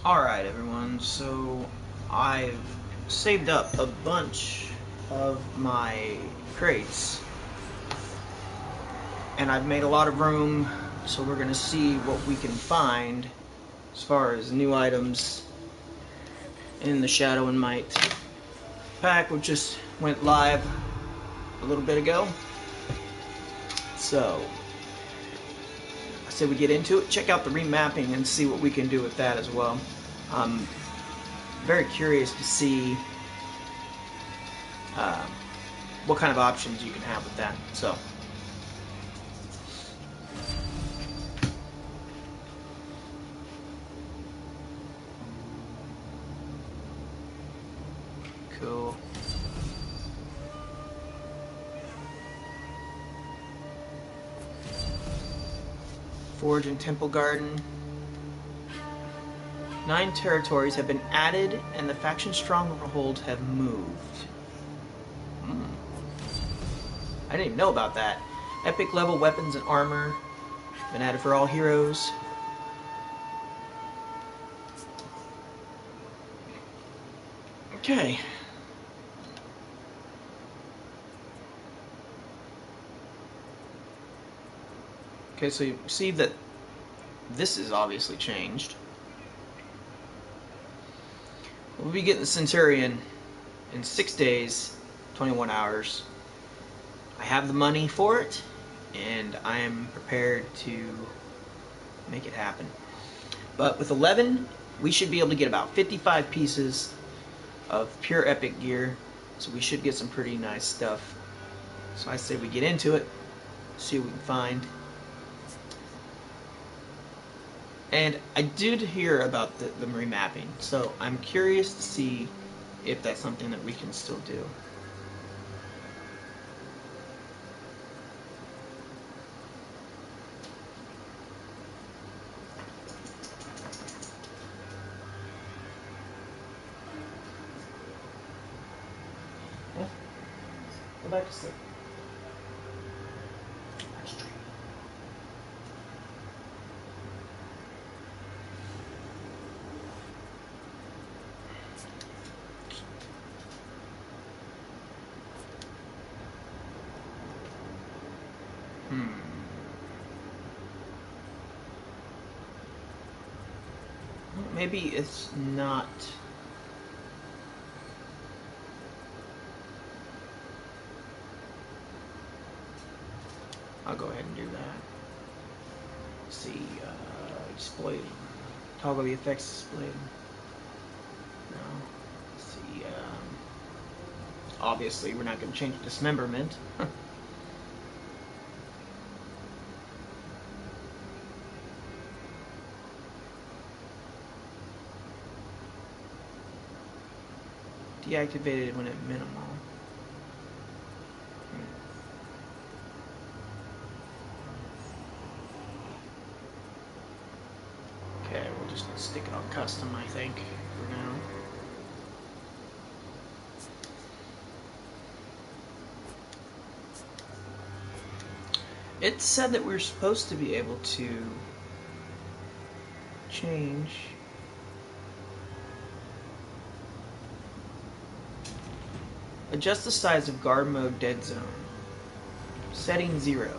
Alright everyone, so I've saved up a bunch of my crates and I've made a lot of room, so we're gonna see what we can find as far as new items in the Shadow and Might pack, which just went live a little bit ago. So I say we get into it, check out the remapping and see what we can do with that as well. I'm very curious to see what kind of options you can have with that. So, cool. Forge and Temple Garden. 9 territories have been added, and the faction strongholds have moved. I didn't even know about that. Epic level weapons and armor been added for all heroes. Okay. Okay, so you see that this is obviously changed. We'll be getting the Centurion in 6 days, 21 hours. I have the money for it, and I am prepared to make it happen. But with 11, we should be able to get about 55 pieces of pure epic gear, so we should get some pretty nice stuff. So I say we get into it, see what we can find. And I did hear about the remapping, so I'm curious to see if that's something that we can still do. Yeah. Go back to sleep. Maybe it's not. I'll go ahead and do that. Let's see, exploit. Toggle the effects displayed. No. Let's see, obviously we're not going to change dismemberment. Deactivated when at minimal. Okay, we'll just stick it on custom, I think, for now. It said that we're supposed to be able to change. Adjust the size of guard mode dead zone. Setting 0.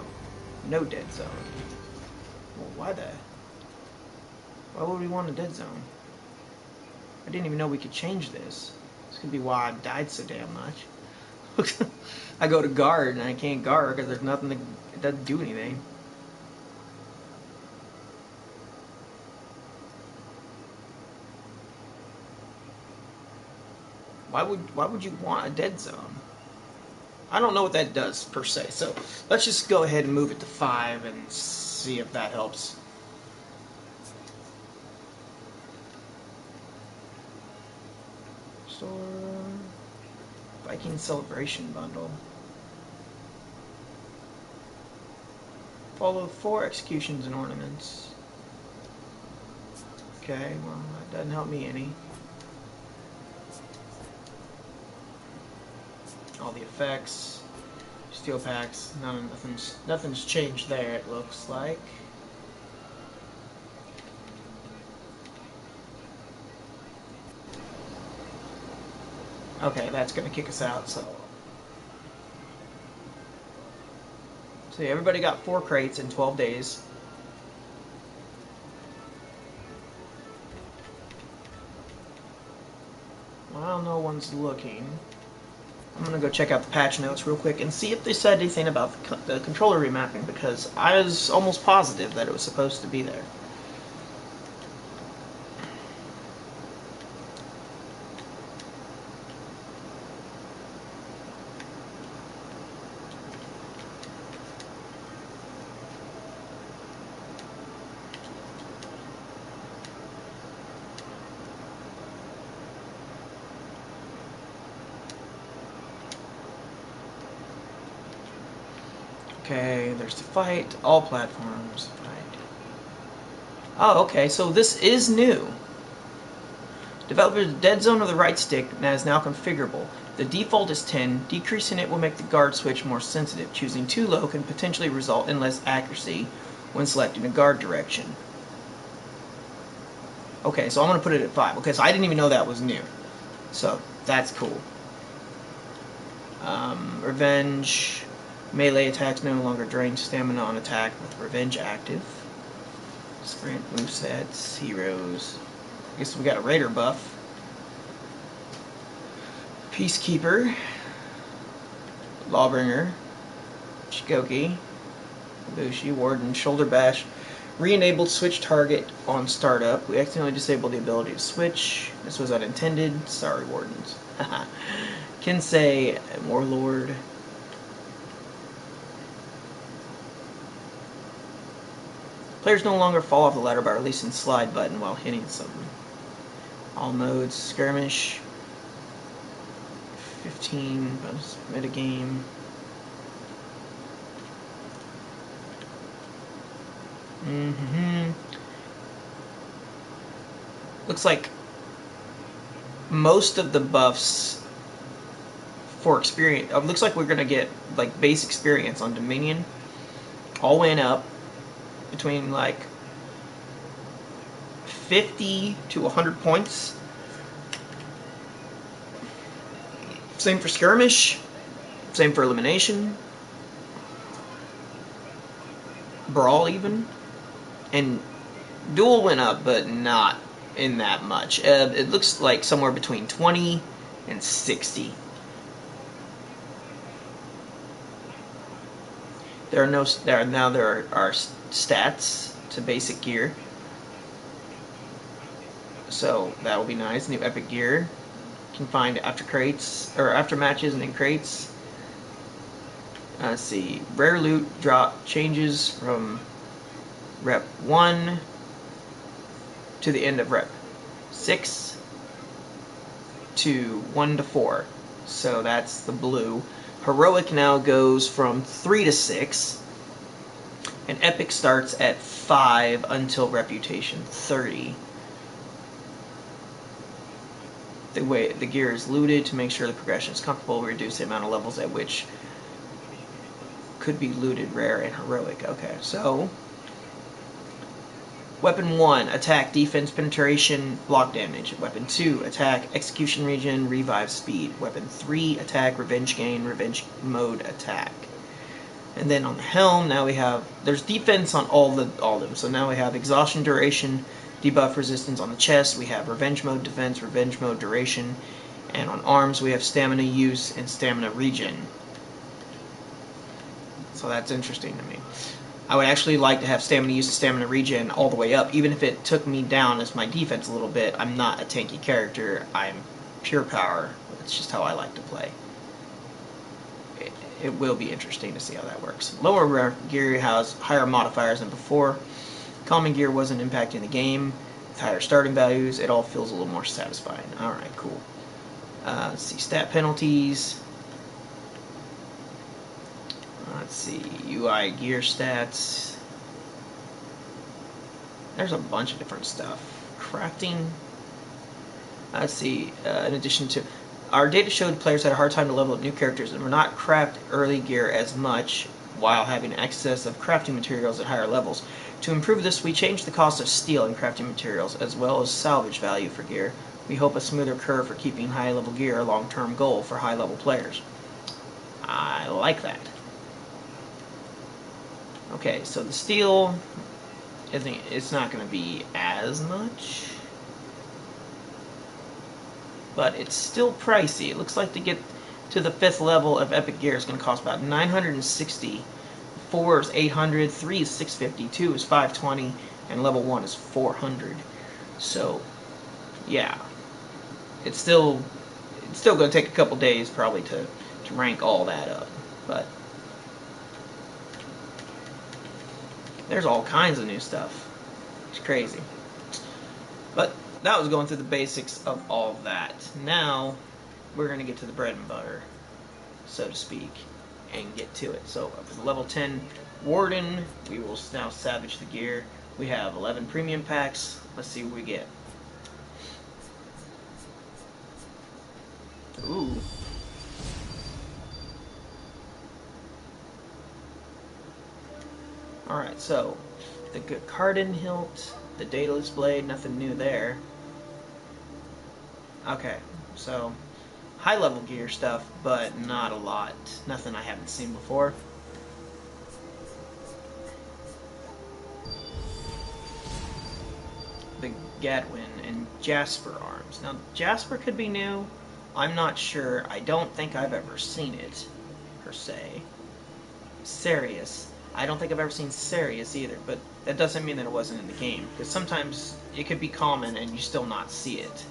No dead zone. Well, why would we want a dead zone? I didn't even know we could change this. This could be why I died so damn much. I go to guard and I can't guard because there's nothing it doesn't do anything. Why would you want a dead zone? I don't know what that does per se. So let's just go ahead and move it to 5 and see if that helps. Store Viking Celebration Bundle. Follow 4 executions and ornaments. Okay, well that doesn't help me any. All the effects, steel packs, nothing's changed there, it looks like. Okay, that's gonna kick us out. So yeah, everybody got 4 crates in 12 days. While no one's looking, I'm gonna go check out the patch notes real quick and see if they said anything about the controller remapping, because I was almost positive that it was supposed to be there. Okay, there's the fight. All platforms. Fight. Oh, okay, so this is new. Developer's dead zone of the right stick is now configurable. The default is 10. Decreasing it will make the guard switch more sensitive. Choosing too low can potentially result in less accuracy when selecting a guard direction. Okay, so I'm going to put it at 5. Okay, so I didn't even know that was new. So, that's cool. Revenge. Melee attacks no longer drain stamina on attack with Revenge active. Sprint movesets, heroes. I guess we got a Raider buff. Peacekeeper. Lawbringer. Shikoki. Bushi. Warden. Shoulder bash. Re-enabled switch target on startup. We accidentally disabled the ability to switch. This was unintended. Sorry, Wardens. Kinsei. Warlord. Players no longer fall off the ladder by releasing slide button while hitting something. All modes, skirmish, 15, bonus metagame. Looks like most of the buffs for experience, looks like we're going to get like base experience on Dominion. All went up between like 50 to 100 points. Same for skirmish. Same for elimination. Brawl even. And duel went up, but not in that much. It looks like somewhere between 20 and 60. There are stats to basic gear, so that will be nice. New epic gear you can find after crates or after matches and in crates. Let's see, rare loot drop changes from rep 1 to the end of rep 6 to 1 to 4. So that's the blue. Heroic now goes from 3 to 6, and Epic starts at 5 until Reputation 30. The way the gear is looted to make sure the progression is comfortable, reduce the amount of levels at which could be looted, rare, and heroic. Okay, so Weapon 1, attack, defense, penetration, block damage. Weapon 2, attack, execution region, revive speed. Weapon 3, attack, revenge gain, revenge mode attack. And then on the helm, now we have, there's defense on all of them. So now we have exhaustion duration, debuff resistance on the chest. We have revenge mode defense, revenge mode duration. And on arms, we have stamina use and stamina regen. So that's interesting to me. I would actually like to have stamina use and stamina regen all the way up, even if it took me down as my defense a little bit. I'm not a tanky character. I'm pure power. That's just how I like to play. It will be interesting to see how that works. Lower gear has higher modifiers than before. Common gear wasn't impacting the game. With higher starting values, it all feels a little more satisfying. Alright, cool. Let's see, stat penalties. Let's see, UI gear stats. There's a bunch of different stuff. Crafting. Let's see, in addition to... Our data showed players had a hard time to level up new characters and were not craft early gear as much while having excess of crafting materials at higher levels. To improve this, we changed the cost of steel and crafting materials as well as salvage value for gear. We hope a smoother curve for keeping high-level gear a long-term goal for high-level players. I like that. Okay, so the steel, it's not going to be as much, but it's still pricey. It looks like to get to the 5th level of epic gear is going to cost about 960. 4 is 800, 3 is 650, 2 is 520, and level 1 is 400. So, yeah, it's still going to take a couple days probably to rank all that up, but there's all kinds of new stuff. It's crazy. But that was going through the basics of all of that. Now we're going to get to the bread and butter, so to speak, and get to it. So for the level 10 Warden, we will now savage the gear. We have 11 premium packs. Let's see what we get. Ooh. Alright, so the Cardin hilt, the Daedalus blade, nothing new there. Okay, so high level gear stuff, but not a lot. Nothing I haven't seen before. The Gadwin and Jasper arms. Now, Jasper could be new. I'm not sure. I don't think I've ever seen it, per se. Sirius. I don't think I've ever seen Sirius either, but that doesn't mean that it wasn't in the game, because sometimes it could be common and you still not see it.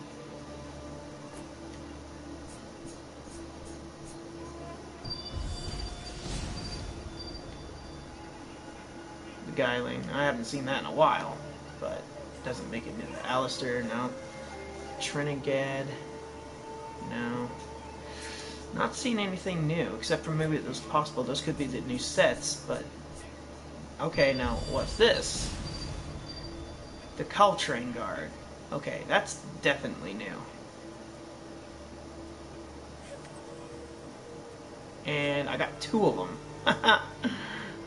The Geiling. I haven't seen that in a while, but it doesn't make it new. The Alistair, no. Trinidad, no. Not seeing anything new, except for maybe it was possible those could be the new sets, but... Okay, now, what's this? The Caltrain Guard. Okay, that's definitely new. And I got 2 of them.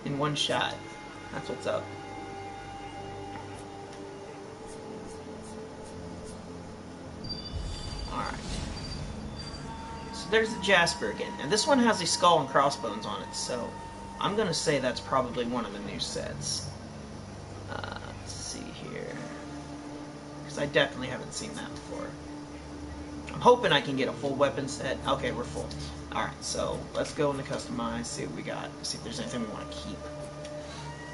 In one shot. That's what's up. Alright. So there's the Jasper again. And this one has a skull and crossbones on it, so I'm going to say that's probably one of the new sets. Let's see here. Because I definitely haven't seen that before. I'm hoping I can get a full weapon set. Okay, we're full. Alright, so let's go into customize, see what we got, see if there's anything we want to keep.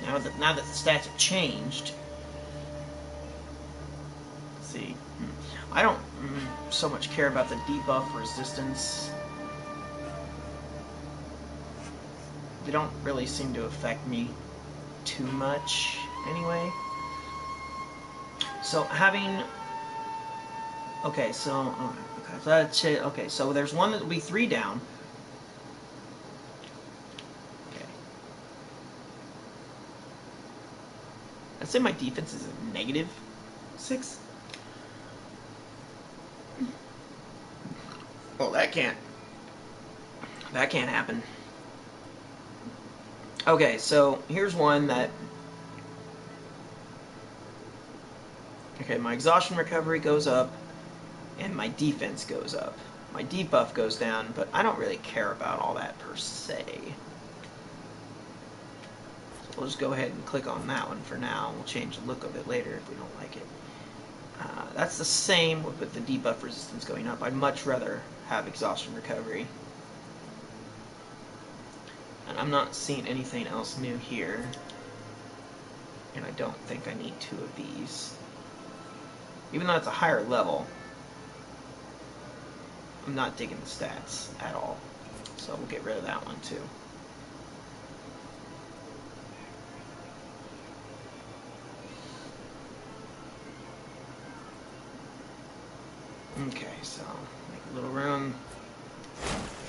Now that the stats have changed, let's see. I don't so much care about the debuff resistance. They don't really seem to affect me too much anyway. So having okay, so there's one that will be 3 down. Okay. I'd say my defense is a -6. Well, that can't happen. Okay, so here's one that... Okay, my exhaustion recovery goes up, and my defense goes up. My debuff goes down, but I don't really care about all that per se. So we'll just go ahead and click on that one for now. We'll change the look of it later if we don't like it. That's the same with the debuff resistance going up. I'd much rather have exhaustion recovery. And I'm not seeing anything else new here. And I don't think I need 2 of these. Even though it's a higher level, I'm not digging the stats at all. So we'll get rid of that one too. Okay, so make a little room,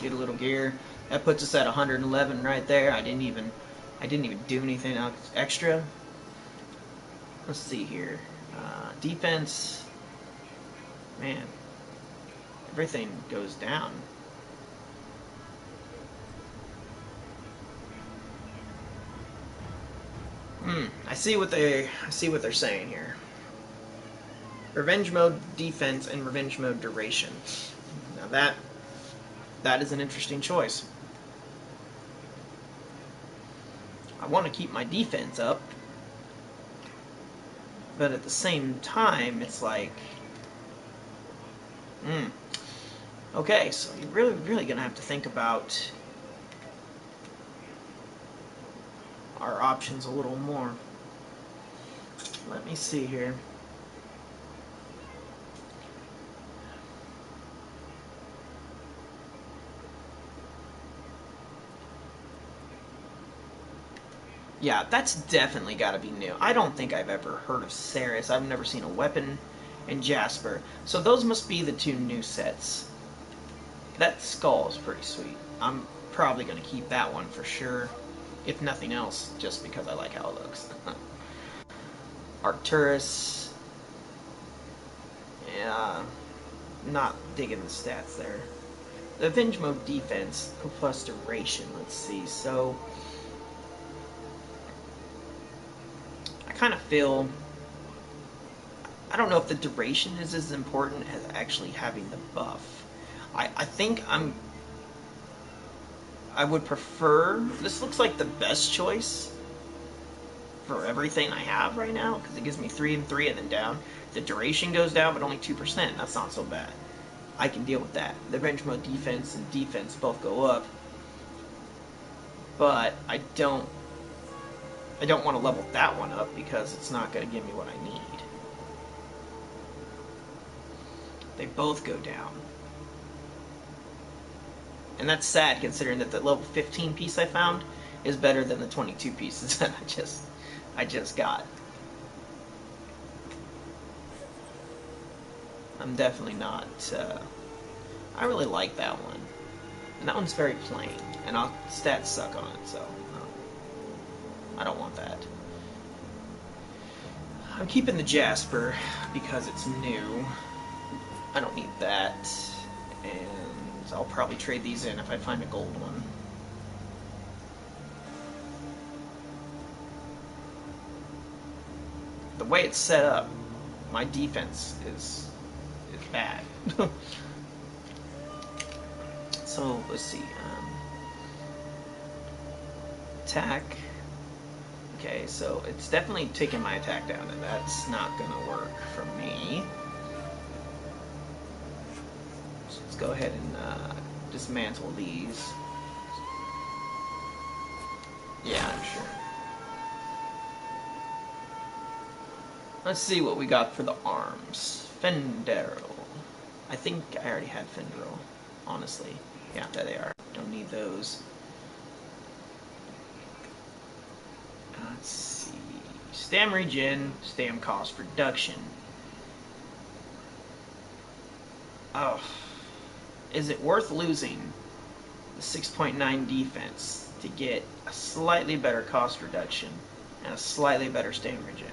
get a little gear. That puts us at 111 right there. I didn't even do anything else extra. Let's see here. Defense. Man, everything goes down. I see what they're saying here. Revenge mode defense and revenge mode duration. Now that is an interesting choice. I want to keep my defense up, but at the same time, it's like, okay, so you're really gonna have to think about our options a little more. Let me see here. Yeah, that's definitely got to be new. I don't think I've ever heard of Ceres. I've never seen a weapon in Jasper. So those must be the two new sets. That skull is pretty sweet. I'm probably going to keep that one for sure. If nothing else, just because I like how it looks. Arcturus. Yeah, not digging the stats there. The Avenge mode defense plus duration. Let's see. So I kind of feel, I don't know if the duration is as important as actually having the buff. I think I would prefer, this looks like the best choice for everything I have right now, because it gives me 3 and 3 and then down. The duration goes down, but only 2%. That's not so bad. I can deal with that. The Revenge mode defense and defense both go up, but I don't want to level that one up because it's not going to give me what I need. They both go down. And that's sad considering that the level 15 piece I found is better than the 22 pieces that I just got. I'm definitely not, I really like that one. And that one's very plain, and stats suck on it, so I don't want that. I'm keeping the Jasper because it's new. I don't need that, and I'll probably trade these in if I find a gold one. The way it's set up, my defense is bad. So let's see. Attack. Okay, so it's definitely taking my attack down, and that's not gonna work for me. So let's go ahead and dismantle these. Yeah, I'm sure. Let's see what we got for the arms. Fendero. I think I already had Fendero, honestly. Yeah, there they are. Don't need those. Let's see. Stam regen, stam cost reduction. Oh. Is it worth losing the 6.9 defense to get a slightly better cost reduction and a slightly better stam regen?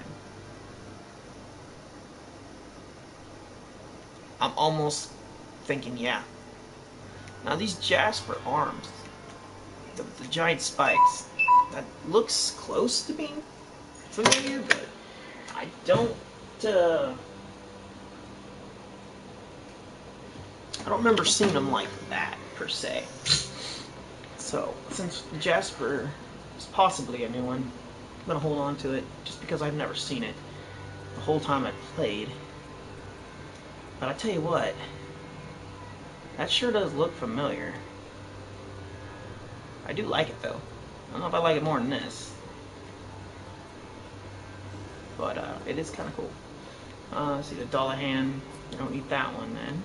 I'm almost thinking, yeah. Now these Jasper arms, the giant spikes, that looks close to being familiar, but I don't remember seeing them like that, per se. So, since Jasper is possibly a new one, I'm going to hold on to it, just because I've never seen it the whole time I've played. But I tell you what, that sure does look familiar. I do like it, though. I don't know if I like it more than this. But it is kind of cool. Let's see, the Dullahan. I don't need that one, then.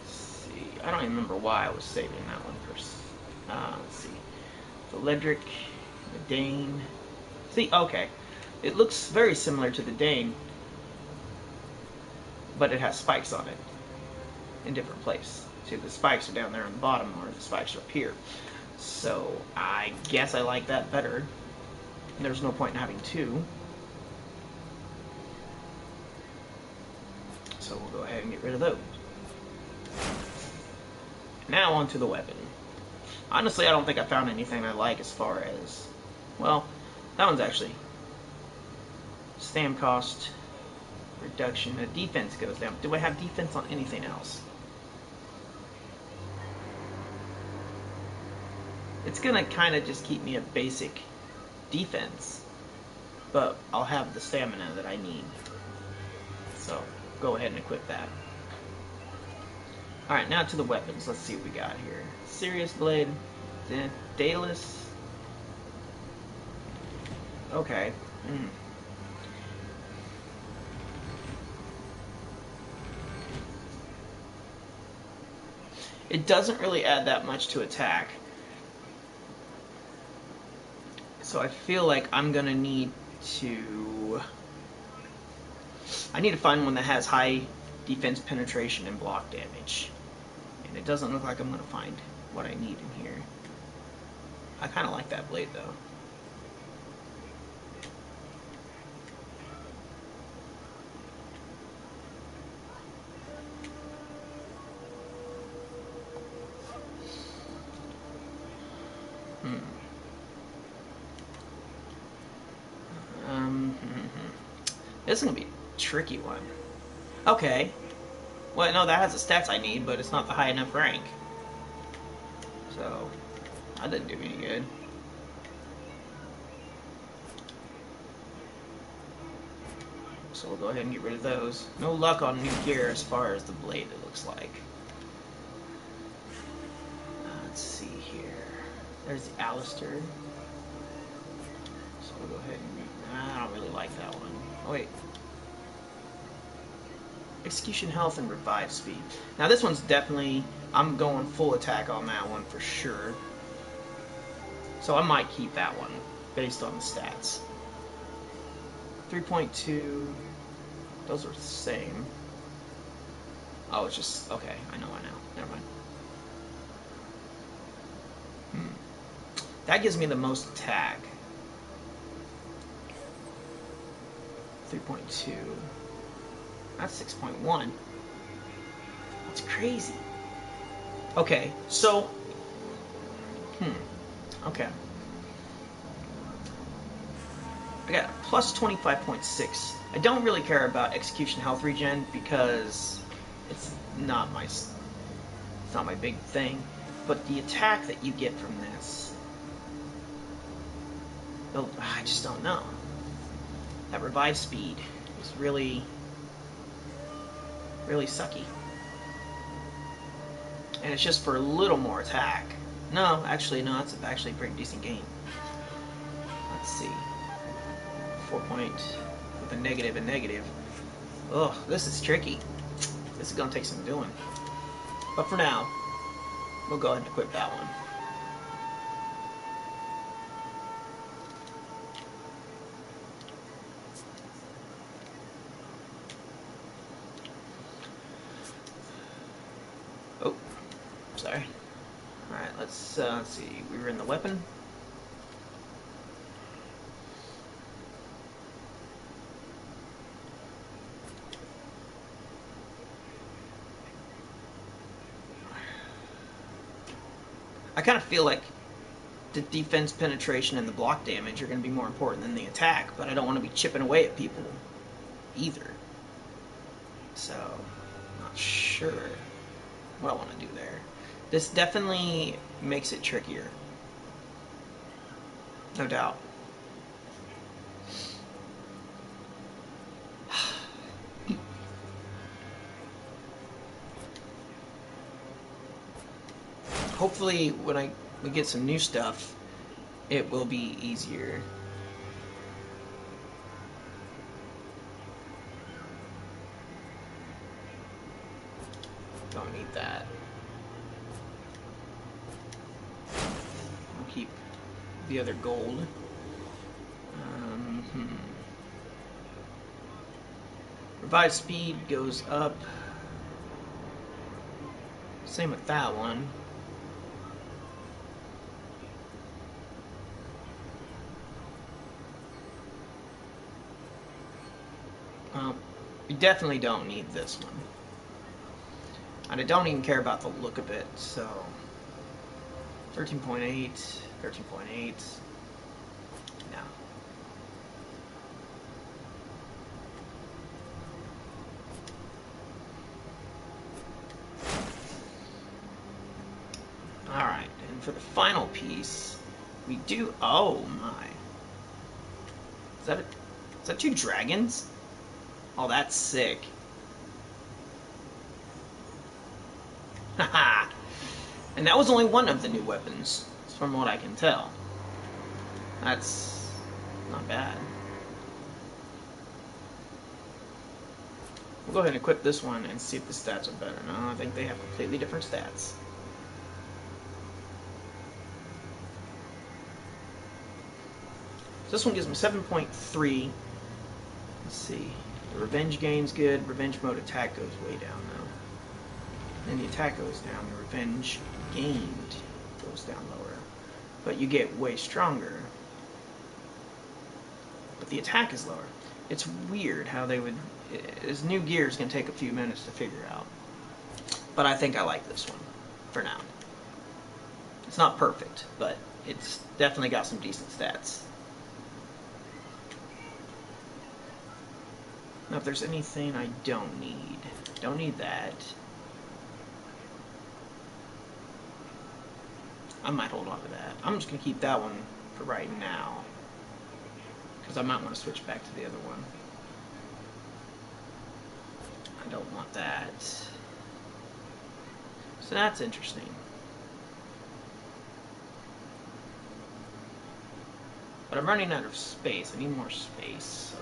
Let's see. I don't even remember why I was saving that one first. Let's see. The Ledric, the Dane. See, okay. It looks very similar to the Dane, but it has spikes on it in different places. See, the spikes are down there on the bottom, or the spikes are up here. So I guess I like that better. There's no point in having two. So we'll go ahead and get rid of those. Now onto the weapon. Honestly, I don't think I found anything I like as far as... Well, that one's actually... Stam cost reduction. The defense goes down. Do I have defense on anything else? It's gonna kind of just keep me a basic defense, but I'll have the stamina that I need. So, go ahead and equip that. Alright, now to the weapons. Let's see what we got here. Sirius Blade, Daedalus. Okay. It doesn't really add that much to attack. So I feel like I'm gonna need to... I need to find one that has high defense penetration and block damage. And it doesn't look like I'm gonna find what I need in here. I kinda like that blade though. This is going to be a tricky one. Okay. Well, no, that has the stats I need, but it's not the high enough rank. So, that didn't do me any good. So we'll go ahead and get rid of those. No luck on new gear as far as the blade, it looks like. Let's see here. There's the Alistair. So we'll go ahead and... I don't really like that one. Oh, wait. Execution health and revive speed. Now this one's definitely... I'm going full attack on that one for sure. So I might keep that one based on the stats. 3.2. Those are the same. Oh, it's just... Okay, I know. Never mind. That gives me the most attack. 3.2. That's 6.1. That's crazy. Okay, so... Okay. I got plus 25.6. I don't really care about execution health regen because it's not my big thing. But the attack that you get from this... I just don't know. That revive speed is really sucky. And it's just for a little more attack. No, actually, no, that's actually a pretty decent game. Let's see. 4 point with a negative and negative. Ugh, this is tricky. This is gonna take some doing. But for now, we'll go ahead and equip that one. Oh, sorry. Alright, let's see. We were in the weapon. I kind of feel like the defense penetration and the block damage are going to be more important than the attack, but I don't want to be chipping away at people either. So, not sure what I want to do there. This definitely makes it trickier. No doubt. Hopefully, when we get some new stuff, it will be easier. Don't need that. I'll keep the other gold. Revive speed goes up. Same with that one. We definitely don't need this one. And I don't even care about the look of it, so... 13.8, 13.8. No. Alright, and for the final piece, we do... Oh my. Is that two dragons? Oh, that's sick. Haha. And that was only one of the new weapons, from what I can tell. That's not bad. We'll go ahead and equip this one and see if the stats are better. No, I think they have completely different stats. So this one gives me 7.3. Let's see. The revenge gain's good. Revenge mode attack goes way down though. Then the attack goes down. The revenge gained goes down lower. But you get way stronger. But the attack is lower. It's weird how they would... This new gear is going to take a few minutes to figure out. But I think I like this one for now. It's not perfect, but it's definitely got some decent stats. Now if there's anything I don't need that. I might hold on to that. I'm just going to keep that one for right now. Because I might want to switch back to the other one. I don't want that. So that's interesting. But I'm running out of space. I need more space. So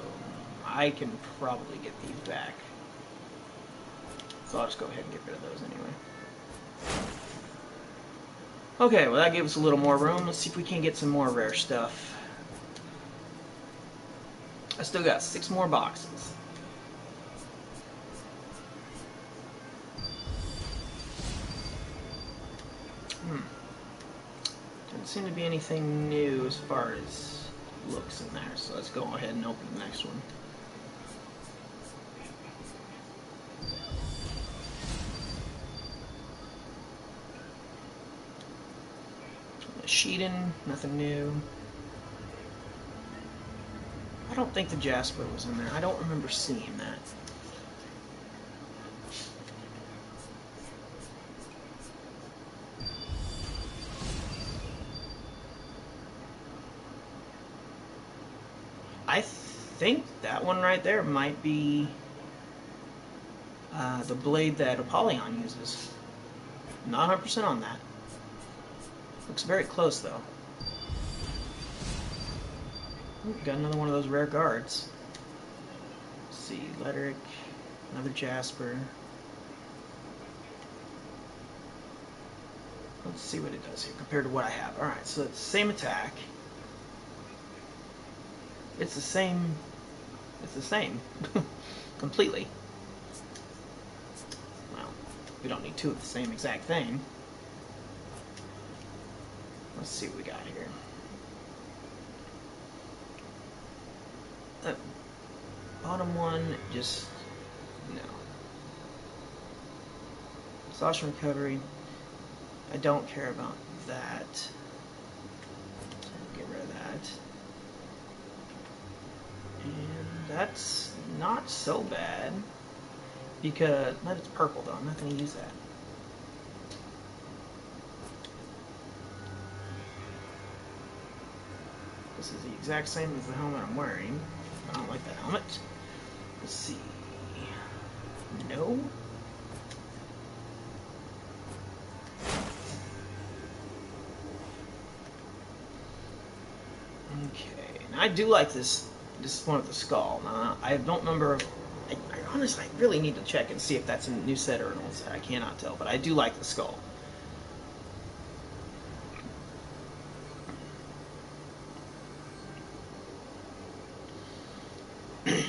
I can probably get these back. So I'll just go ahead and get rid of those anyway. Okay, well that gave us a little more room. Let's see if we can get some more rare stuff. I still got 6 more boxes. Doesn't seem to be anything new as far as looks in there, so let's go ahead and open the next one. Sheeton, nothing new. I don't think the Jasper was in there. I don't remember seeing that. I think that one right there might be the blade that Apollyon uses. Not 100% on that. Looks very close though. Ooh, got another one of those rare guards. Let's see, Leteric, another Jasper. Let's see what it does here compared to what I have. Alright, so it's the same attack. It's the same. It's the same. Completely. Well, we don't need two of the same exact thing. Let's see what we got here. That bottom one, just no. Exhaustion recovery. I don't care about that. So get rid of that. And that's not so bad because it's purple though. I'm not going to use that. This is the exact same as the helmet I'm wearing. I don't like that helmet. Let's see. No. Okay. Now I do like this. This one with the skull. Now, I don't remember. I honestly, I really need to check and see if that's a new set or an old set. I cannot tell, but I do like the skull. I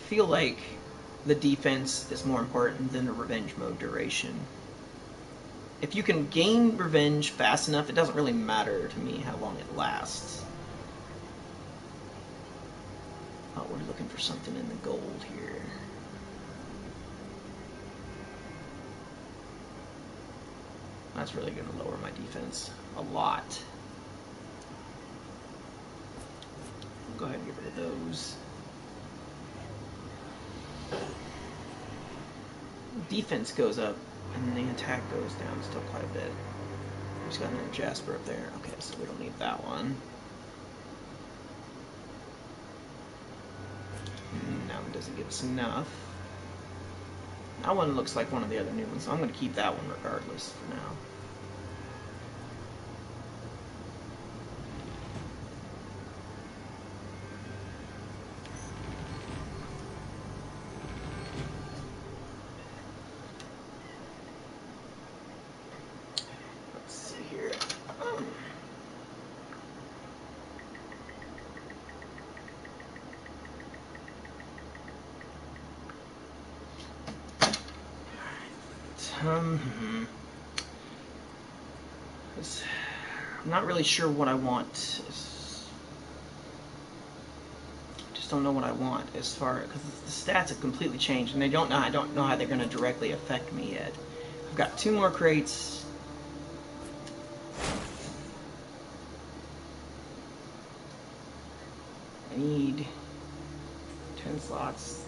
feel like the defense is more important than the revenge mode duration. If you can gain revenge fast enough, it doesn't really matter to me how long it lasts. Oh, we're looking for something in the gold here. that's really going to lower my defense a lot. Go ahead and get rid of those. Defense goes up, and the attack goes down still quite a bit. We've got another Jasper up there. Okay, so we don't need that one. That one doesn't give us enough. That one looks like one of the other new ones, so I'm going to keep that one regardless for now. Let's see here. I'm not really sure what I want. Just don't know what I want as far, because the stats have completely changed, and I don't know how they're going to directly affect me yet. I've got 2 more crates. I need 10 slots.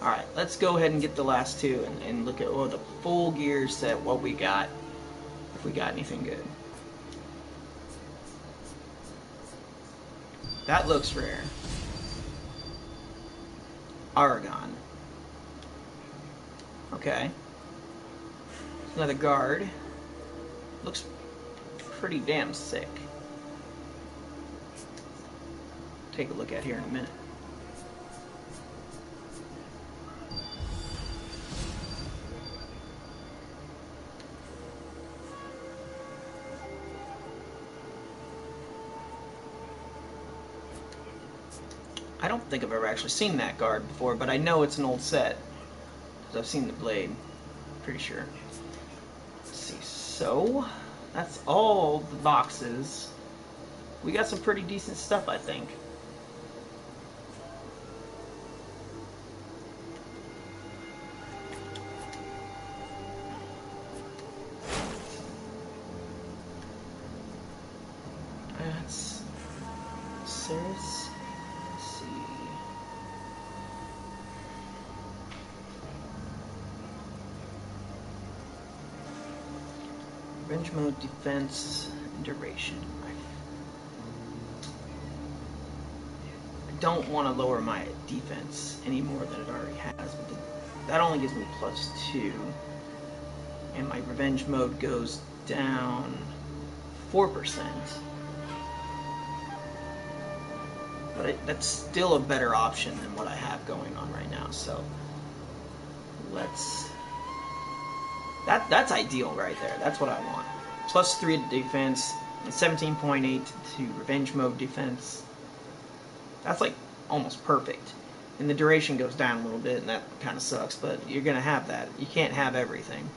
Alright, let's go ahead and get the last 2 and look at the full gear set, what we got, if we got anything good. That looks rare. Aragon. Okay. Another guard. Looks pretty damn sick. Take a look at here in a minute. I don't think I've ever actually seen that guard before, but I know it's an old set, because I've seen the blade. Pretty sure. Let's see, so that's all the boxes. We got some pretty decent stuff, I think. That's serious. Revenge mode, defense, and duration. I don't want to lower my defense any more than it already has, but that only gives me +2. And my revenge mode goes down 4%. But that's still a better option than what I have going on right now, so let's... That's ideal right there. That's what I want. +3 to defense, and 17.8 to revenge mode defense. That's like almost perfect. And the duration goes down a little bit, and that kind of sucks, but you're going to have that. You can't have everything.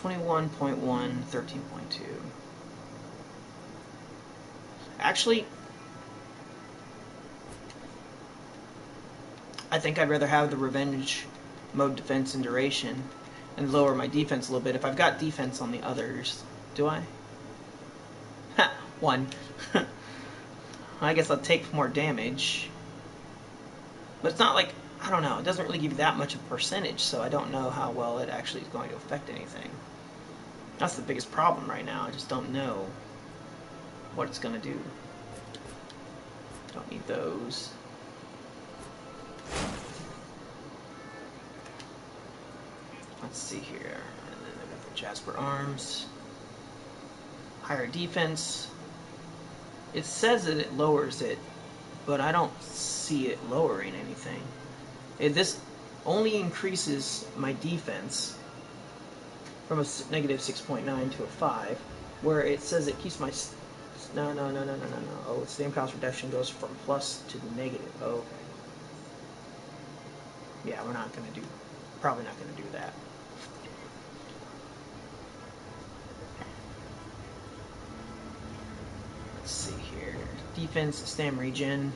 .1, 13.2. Actually, I think I'd rather have the revenge mode defense and duration and lower my defense a little bit. If I've got defense on the others, do I? Ha! 1. I guess I'll take more damage. But it's not like, I don't know, it doesn't really give you that much of a percentage, so I don't know how well it actually is going to affect anything. That's the biggest problem right now. I just don't know what it's going to do. Don't need those. Let's see here. And then I got the Jasper arms. Higher defense. It says that it lowers it, but I don't see it lowering anything. This only increases my defense from a -6.9 to a 5, where it says it keeps my... No. Oh, its stam cost reduction goes from plus to negative. Oh, okay. Yeah, we're not going to do... Probably not going to do that. Let's see here. Defense, stam regen.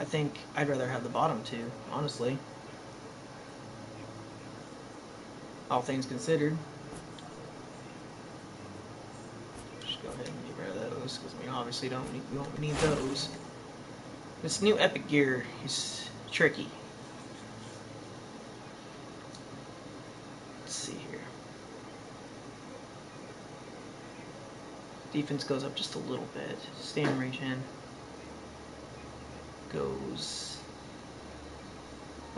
I think I'd rather have the bottom two, honestly. All things considered. Just go ahead and get rid of those, because we obviously we won't need those. This new epic gear is tricky. Let's see here. Defense goes up just a little bit. Stamina regen goes...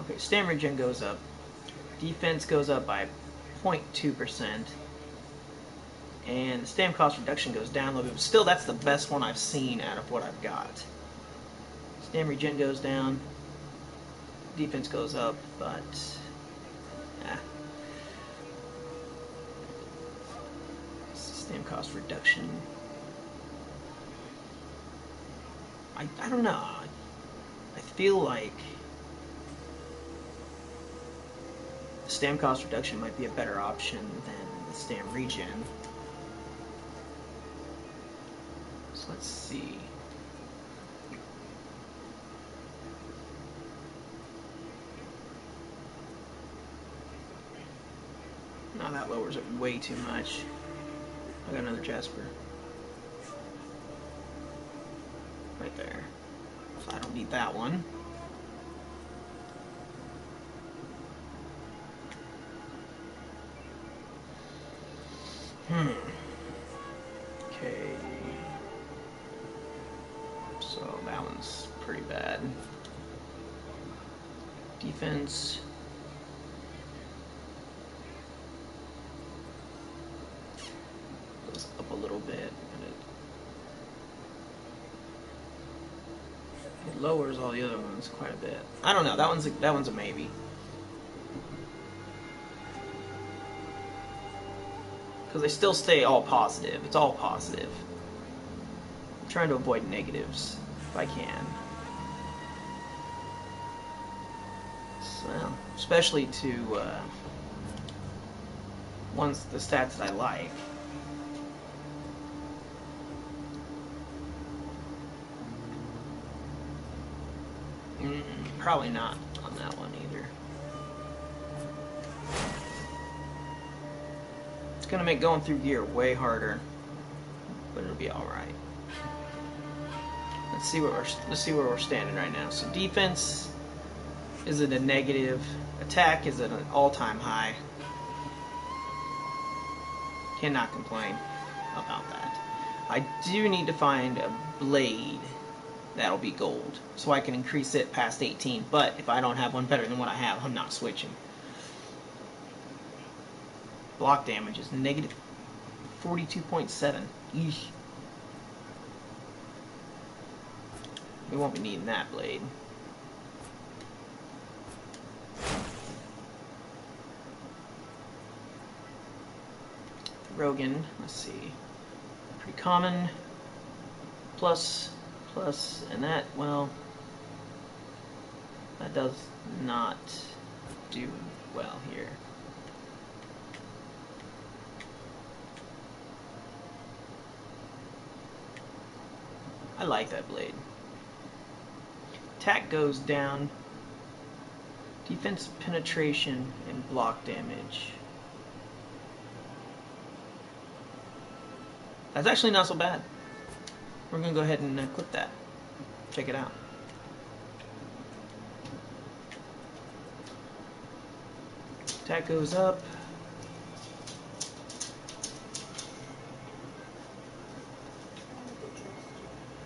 Okay, stamina regen goes up. Defense goes up by 0.2%. And the stamina cost reduction goes down a little bit. But still, that's the best one I've seen out of what I've got. Stamina regen goes down. Defense goes up, but... Stamina cost reduction. I don't know. I feel like the stamina cost reduction might be a better option than the stamina regen. So let's see. Now that lowers it way too much. I got another Jasper. Right there. So I don't need that one. Okay. So that one's pretty bad. Defense. Goes up a little bit. And it lowers all the other ones quite a bit. I don't know. That one's a maybe. Because they still stay all positive. It's all positive. I'm trying to avoid negatives if I can. So, especially to ones the stats that I like. Probably not on that one either. It's gonna make going through gear way harder, but it'll be all right. Let's see where we're standing right now. So defense is at a negative. Attack is at an all-time high. Cannot complain about that. I do need to find a blade that'll be gold, so I can increase it past 18. But if I don't have one better than what I have, I'm not switching. Block damage is negative 42.7. Eesh. We won't be needing that blade. Rogan, let's see. Pretty common. Plus, and that, well, that does not do well here. I like that blade. Attack goes down. Defense penetration and block damage. That's actually not so bad. We're going to go ahead and click that. Check it out. Attack goes up.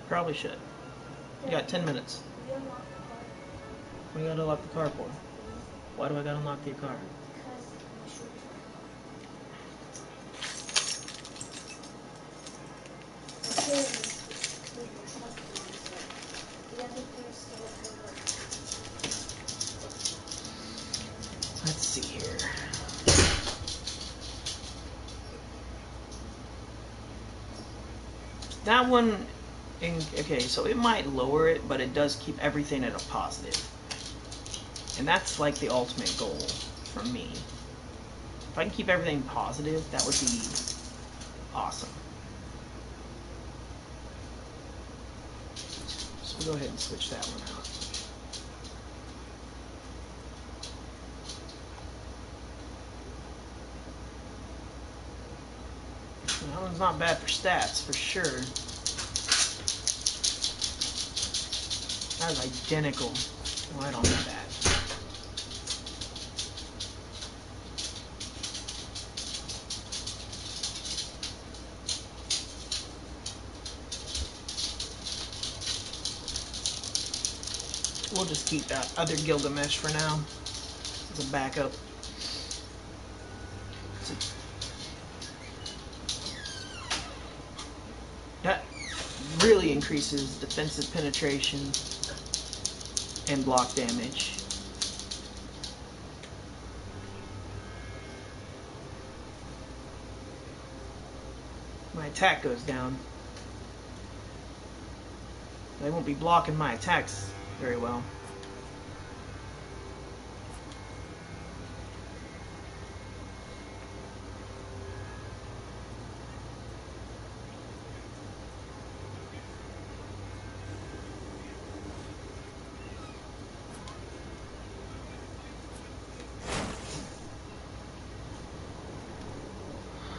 Probably should. You got 10 minutes. What do you gotta unlock the car for? Why do I gotta unlock your car? Let's see here. That one, okay, so it might lower it, but it does keep everything at a positive. And that's like the ultimate goal for me. If I can keep everything positive, that would be awesome. So we'll go ahead and switch that one out. That one's not bad for stats, for sure. That is identical. Well, I don't need that. We'll just keep that other Gilgamesh for now as a backup. That really increases defensive penetration and block damage. My attack goes down. They won't be blocking my attacks very well.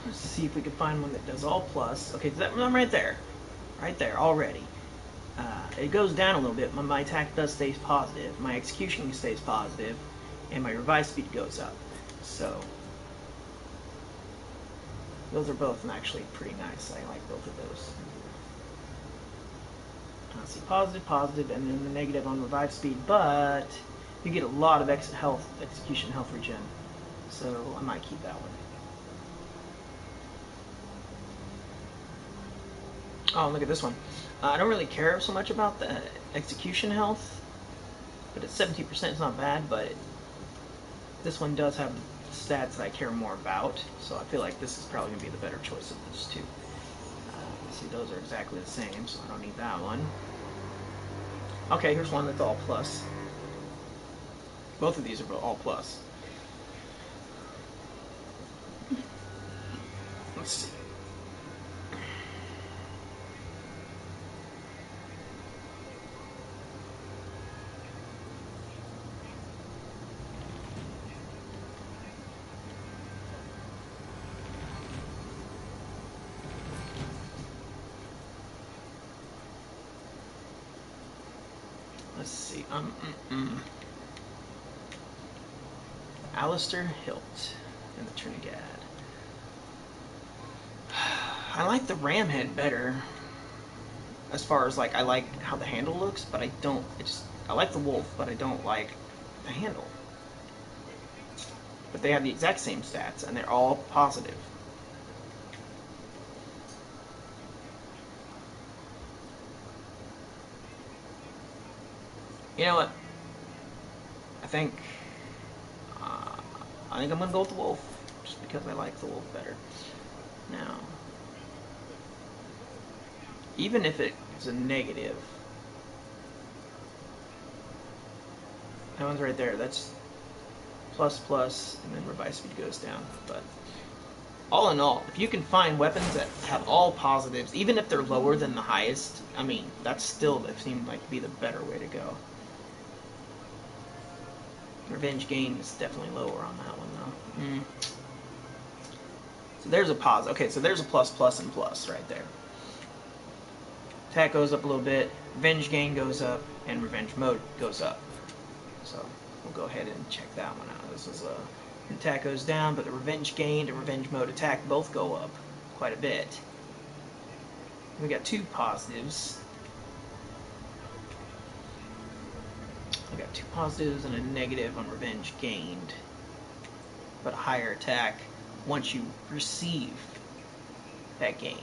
Let's see if we can find one that does all plus. Okay, that one right there already. It goes down a little bit. My attack does stays positive. My execution stays positive, and my revive speed goes up. So those are both actually pretty nice. I like both of those. Let's see, positive, positive, and then the negative on revive speed. But you get a lot of execution health regen. So I might keep that one. Oh, look at this one. I don't really care so much about the execution health, but at 17% it's not bad, but this one does have stats that I care more about, so I feel like this is probably going to be the better choice of those two. See, those are exactly the same, so I don't need that one. Okay, here's one that's all plus. Both of these are all plus. Let's see. Let's see. Alistair Hilt and the Trinidad. I like the ram head better. As far as like I like how the handle looks, but I don't. I like the wolf, but I don't like the handle. But they have the exact same stats, and they're all positive. You know what? I think I'm gonna go with the wolf, just because I like the wolf better. Now, even if it's a negative, that one's right there. That's plus plus, and then revive speed goes down. But all in all, if you can find weapons that have all positives, even if they're lower than the highest, I mean, that's still, that seemed like to be the better way to go. Revenge gain is definitely lower on that one, though. So there's a pos. Okay, so there's a plus, plus, and plus right there. Attack goes up a little bit, revenge gain goes up, and revenge mode goes up. So we'll go ahead and check that one out. This is attack goes down, but the revenge gain and revenge mode attack both go up quite a bit. We got two positives. We got two positives and a negative on revenge gained, but a higher attack once you receive that gain.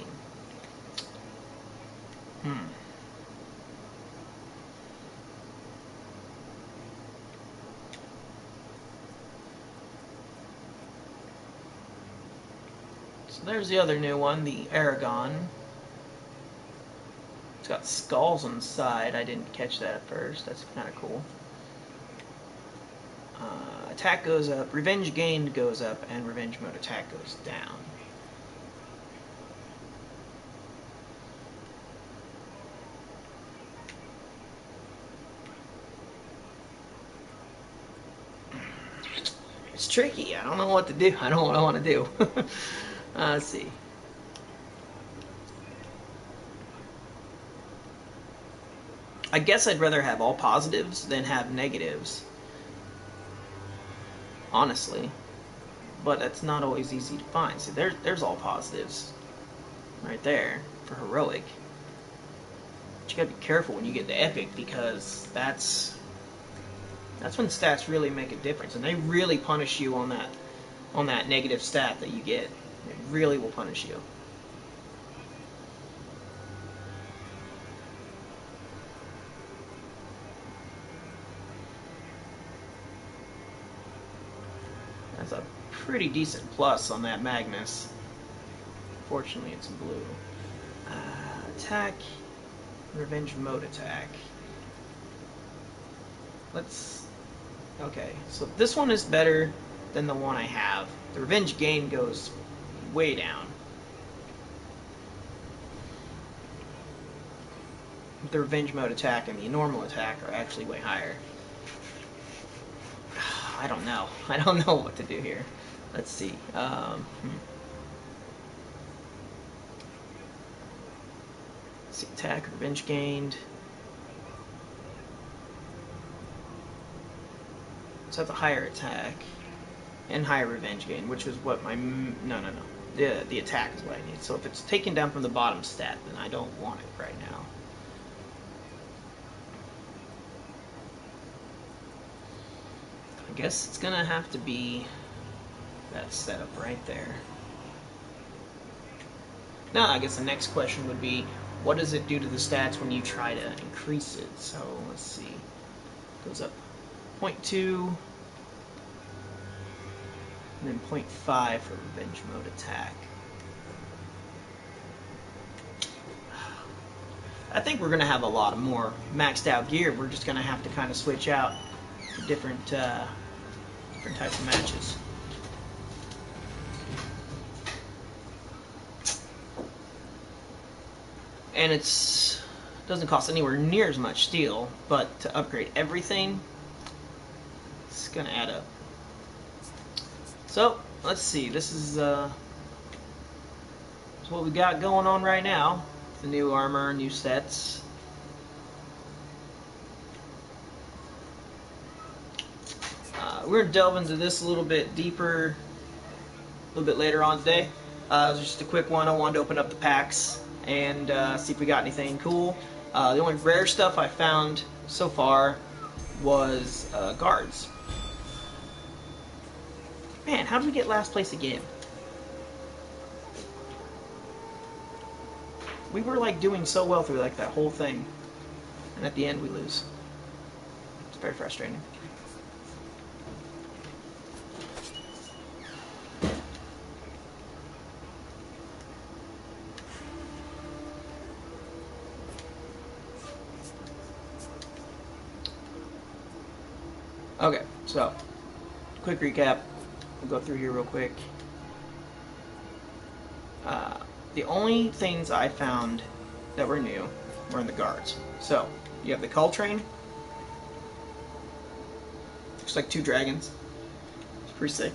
So there's the other new one, the Aragon. It's got skulls on the side. I didn't catch that at first. That's kind of cool. Attack goes up, revenge gained goes up, and revenge mode attack goes down. It's tricky. I don't know what to do. I don't know what I want to do. Let's see. I guess I'd rather have all positives than have negatives, honestly. But that's not always easy to find. See, there's all positives right there for heroic. But you gotta be careful when you get to epic, because that's when stats really make a difference, and they really punish you on that negative stat that you get. It really will punish you. That's a pretty decent plus on that Magnus. Fortunately, it's blue. Attack, revenge mode attack. Okay, so this one is better than the one I have. The revenge gain goes way down. The revenge mode attack and the normal attack are actually way higher. I don't know. I don't know what to do here. Let's see. Let's see. Attack, revenge gained. So that's a higher attack and higher revenge gain, which is what my no. The attack is what I need. So if it's taken down from the bottom stat, then I don't want it right now. I guess it's gonna have to be that setup right there. Now, I guess the next question would be, what does it do to the stats when you try to increase it? So let's see. It goes up 0.2 and then 0.5 for revenge mode attack. I think we're gonna have a lot of more maxed out gear. We're just gonna have to kind of switch out for different types of matches. And it doesn't cost anywhere near as much steel, but to upgrade everything, it's gonna add up. So let's see. This is what we got going on right now. The new armor, new sets. We're gonna delve into this a little bit deeper, a little bit later on today. It was just a quick one. I wanted to open up the packs and see if we got anything cool. The only rare stuff I found so far was guards. Man, how did we get last place again? We were like doing so well through like that whole thing, and at the end we lose. It's very frustrating. Okay, so quick recap. We'll go through here real quick. The only things I found that were new were in the guards. So you have the Coltrane. Looks like two dragons. It's pretty sick.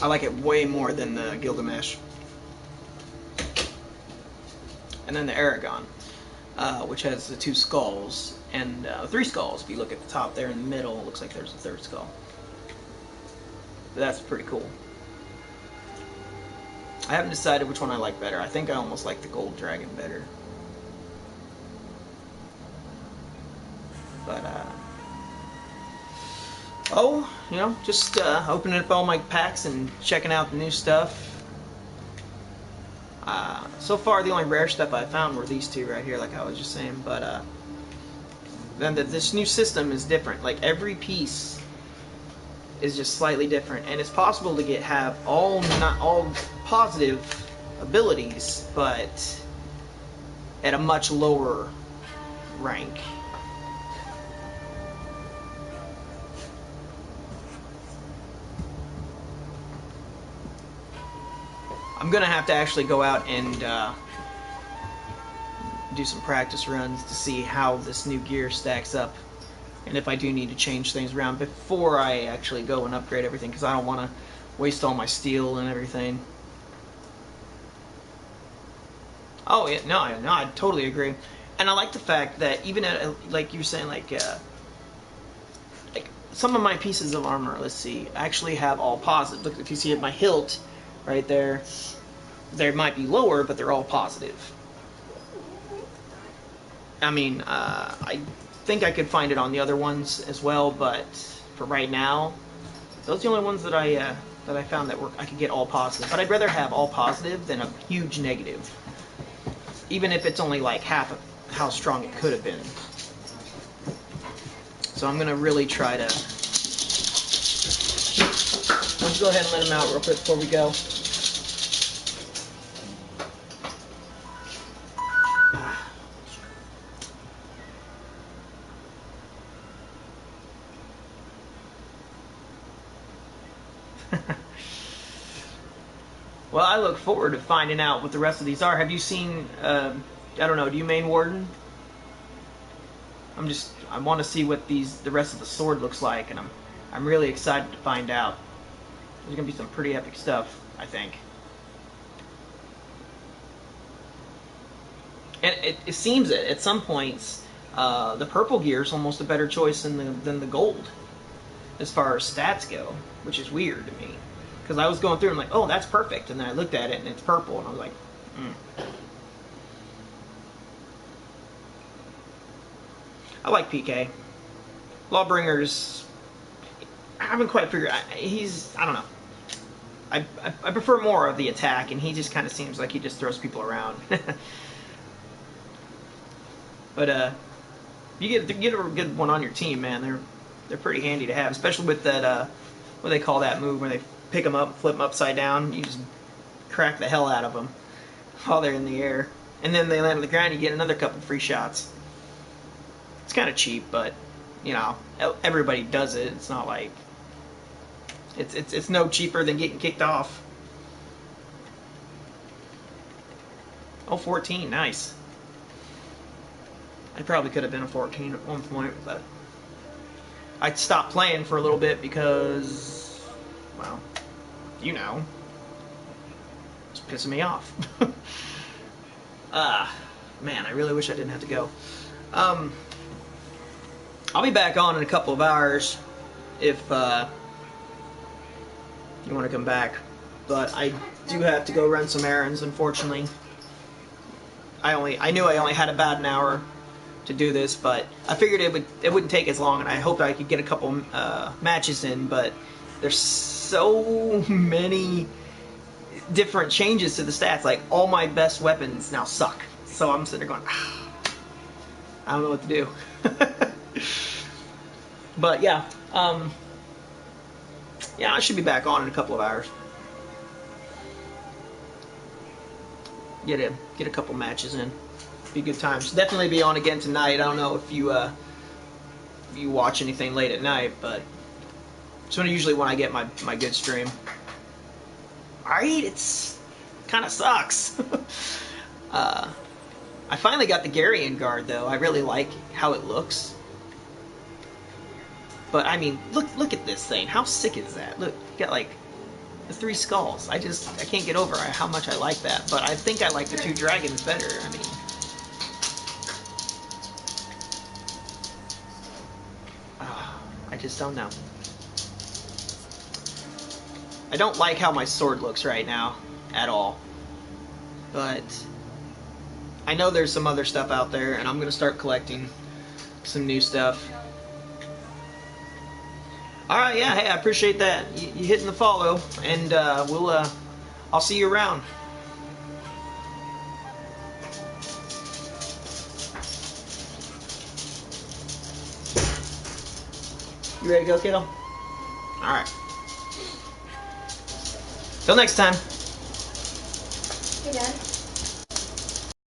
I like it way more than the Gilgamesh. And then the Aragon, which has the two skulls and three skulls. If you look at the top there in the middle, it looks like there's a third skull. But that's pretty cool. I haven't decided which one I like better. I think I almost like the gold dragon better. But, you know, just opening up all my packs and checking out the new stuff. So far, the only rare stuff I found were these two right here, like I was just saying. But then this new system is different. Like every piece is just slightly different, and it's possible to have not all positive abilities, but at a much lower rank. I'm gonna have to actually go out and do some practice runs to see how this new gear stacks up, and if I do need to change things around before I actually go and upgrade everything, because I don't want to waste all my steel and everything. Oh yeah, no, I totally agree. And I like the fact that even at, like you were saying, like some of my pieces of armor, let's see, actually have all positive. Look, if you see at my hilt right there, they might be lower, but they're all positive. I mean, I think I could find it on the other ones as well, but for right now, those are the only ones that I found that I could get all positive. But I'd rather have all positive than a huge negative, even if it's only like half of how strong it could have been. So I'm gonna really try to. Let's go ahead and let him out real quick before we go. Well, I look forward to finding out what the rest of these are. Have you seen? I don't know. Do you main Warden? I want to see what the rest of the sword looks like, and I'm really excited to find out. There's gonna be some pretty epic stuff, I think. And it seems that at some points, the purple gear is almost a better choice than the gold, as far as stats go, which is weird to me. Because I was going through and I'm like, oh, that's perfect, and then I looked at it and it's purple, and I was like, I like PK. Lawbringer's, I haven't quite figured out, I don't know. I prefer more of the attack, and he just kind of seems like he just throws people around. But you get a good one on your team, man. They're pretty handy to have, especially with that what they call that move where they pick them up, flip them upside down. You just crack the hell out of them while they're in the air, and then they land on the ground. You get another couple free shots. It's kind of cheap, but you know everybody does it. It's not like it's no cheaper than getting kicked off. Oh, 14, nice. I probably could have been a 14 at one point, but I stopped playing for a little bit because, well, you know, it's pissing me off. Man, I really wish I didn't have to go. I'll be back on in a couple of hours if you want to come back, but I do have to go run some errands, unfortunately. I knew I only had about an hour to do this, but I figured it wouldn't take as long, and I hoped I could get a couple matches in, but there's so many different changes to the stats. Like, all my best weapons now suck, so I'm sitting there going, I don't know what to do. But yeah, yeah, I should be back on in a couple of hours. Get a couple matches in. Be good times. Definitely be on again tonight. I don't know if you watch anything late at night, but it's usually when I get my good stream. Alright, it's kind of sucks. I finally got the Garian guard though. I really like how it looks. But I mean, look at this thing. How sick is that? Look, you got like the 3 skulls. I can't get over how much I like that. But I think I like the 2 dragons better. I mean, I just don't know. I don't like how my sword looks right now at all. But I know there's some other stuff out there, and I'm gonna start collecting some new stuff. Alright, yeah, hey, I appreciate that. You hitting the follow, and I'll see you around. You ready to go, kiddo? Alright. Till next time. Hey, Dad.